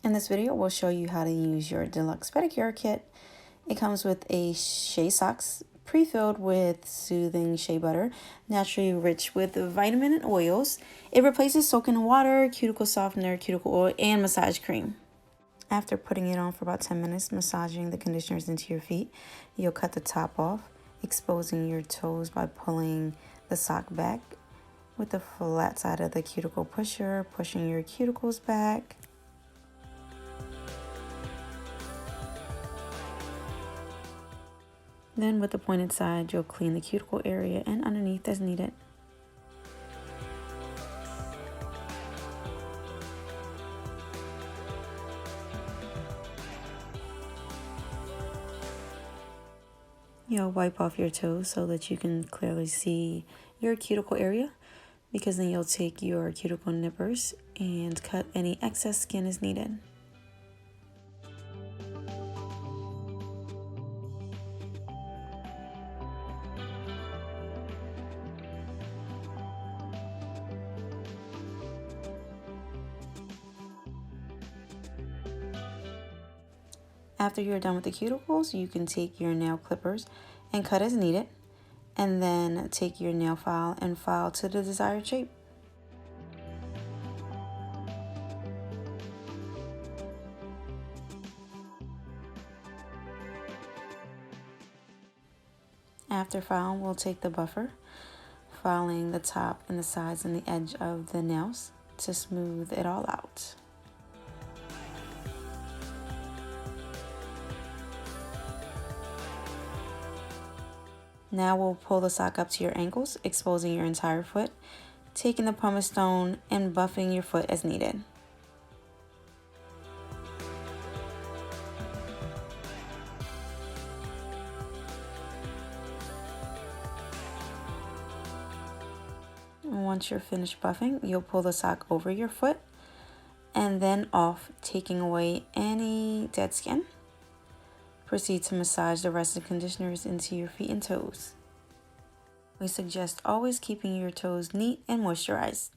In this video, we'll show you how to use your deluxe pedicure kit. It comes with a Shea socks pre-filled with soothing shea butter, naturally rich with vitamin and oils. It replaces soaking water, cuticle softener, cuticle oil, and massage cream. After putting it on for about 10 minutes, massaging the conditioners into your feet, you'll cut the top off, exposing your toes by pulling the sock back with the flat side of the cuticle pusher, pushing your cuticles back. Then with the pointed side, you'll clean the cuticle area and underneath as needed. You'll wipe off your toes so that you can clearly see your cuticle area, because then you'll take your cuticle nippers and cut any excess skin as needed. After you're done with the cuticles, you can take your nail clippers and cut as needed, and then take your nail file and file to the desired shape. After filing, we'll take the buffer, filing the top and the sides and the edge of the nails to smooth it all out. Now we'll pull the sock up to your ankles, exposing your entire foot, taking the pumice stone and buffing your foot as needed. Once you're finished buffing, you'll pull the sock over your foot and then off, taking away any dead skin. Proceed to massage the rest of the conditioners into your feet and toes. We suggest always keeping your toes neat and moisturized.